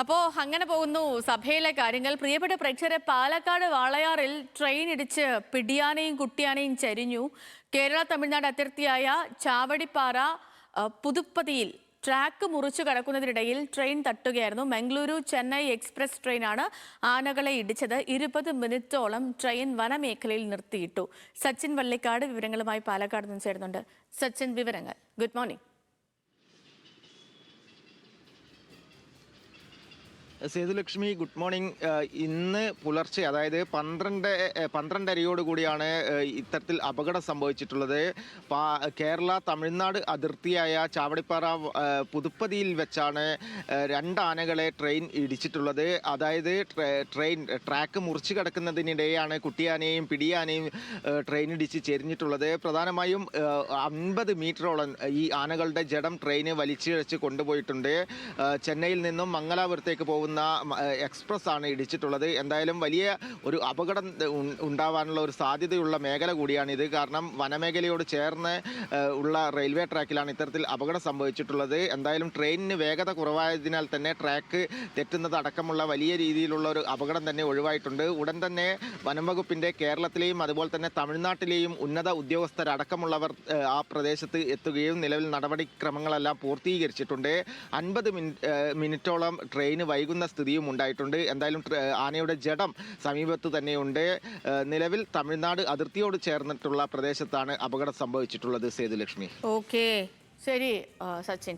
അപ്പോൾ അങ്ങനെ പോകുന്നു സഭയിലെ കാര്യങ്ങൾ. പ്രിയപ്പെട്ട പ്രേക്ഷകരെ, പാലക്കാട് വാളയാറിൽ ട്രെയിൻ ഇടിച്ച് പിടിയാനയും കുട്ടിയാനയും ചരിഞ്ഞു. കേരള തമിഴ്നാട് അതിർത്തിയായ ചാവടിപ്പാറ പുതുപ്പതിയിൽ ട്രാക്ക് മുറിച്ചു കടക്കുന്നതിനിടയിൽ ട്രെയിൻ തട്ടുകയായിരുന്നു. മംഗളൂരു ചെന്നൈ എക്സ്പ്രസ് ട്രെയിനാണ് ആനകളെ ഇടിച്ചത്. 20 മിനിറ്റോളം ട്രെയിൻ വനമേഖലയിൽ നിർത്തിയിട്ടു. സച്ചിൻ വള്ളിക്കാട് വിവരങ്ങളുമായി പാലക്കാട് നിന്ന് ചേരുന്നുണ്ട്. സച്ചിൻ, വിവരങ്ങൾ. Good morning. Sethulakshmi, good morning. ഇന്ന് പുലർച്ചെ, അതായത് 12:30 കൂടിയാണ് ഇത്തരത്തിൽ അപകടം സംഭവിച്ചിട്ടുള്ളത്. കേരള തമിഴ്നാട് അതിർത്തിയായ ചാവടിപ്പാറ പുതുപ്പതിയിൽ വെച്ചാണ് 2 ആനകളെ ട്രെയിൻ ഇടിച്ചിട്ടുള്ളത്. അതായത് ട്രാക്ക് മുറിച്ചു കിടക്കുന്നതിനിടെയാണ് കുട്ടിയാനയും പിടിയാനയും ട്രെയിൻ ഇടിച്ച് ചെരിഞ്ഞിട്ടുള്ളത്. പ്രധാനമായും 50 മീറ്ററോളം ഈ ആനകളുടെ ജഡം ട്രെയിന് വലിച്ചിഴച്ച് കൊണ്ടുപോയിട്ടുണ്ട്. ചെന്നൈയിൽ നിന്നും മംഗലാപുരത്തേക്ക് പോകുന്ന എക്സ്പ്രസ് ആണ് ഇടിച്ചിട്ടുള്ളത്. എന്തായാലും വലിയ ഒരു അപകടം ഉണ്ടാവാനുള്ള ഒരു സാധ്യതയുള്ള മേഖല കൂടിയാണിത്. കാരണം വനമേഖലയോട് ചേർന്ന് ഉള്ള റെയിൽവേ ട്രാക്കിലാണ് ഇത്തരത്തിൽ അപകടം സംഭവിച്ചിട്ടുള്ളത്. എന്തായാലും ട്രെയിനിന് വേഗത കുറവായതിനാൽ തന്നെ ട്രാക്ക് തെറ്റുന്നത് അടക്കമുള്ള വലിയ രീതിയിലുള്ള ഒരു അപകടം തന്നെ ഒഴിവായിട്ടുണ്ട്. ഉടൻ തന്നെ വനംവകുപ്പിൻ്റെ കേരളത്തിലെയും അതുപോലെ തന്നെ തമിഴ്നാട്ടിലെയും ഉന്നത ഉദ്യോഗസ്ഥരടക്കമുള്ളവർ ആ പ്രദേശത്ത് എത്തുകയും നിലവിൽ നടപടിക്രമങ്ങളെല്ലാം പൂർത്തീകരിച്ചിട്ടുണ്ട്. 50 മിനിറ്റോളം ട്രെയിന് വൈകുന്ന സ്ഥിതിയും ഉണ്ടായിട്ടുണ്ട്. എന്തായാലും ആനയുടെ ജഡം സമീപത്ത് തന്നെയുണ്ട്. നിലവിൽ തമിഴ്നാട് അതിർത്തിയോട് ചേർന്നിട്ടുള്ള പ്രദേശത്താണ് അപകടം സംഭവിച്ചിട്ടുള്ളത്. സേതുലക്ഷ്മി. ഓക്കെ, ശരി സച്ചിൻ.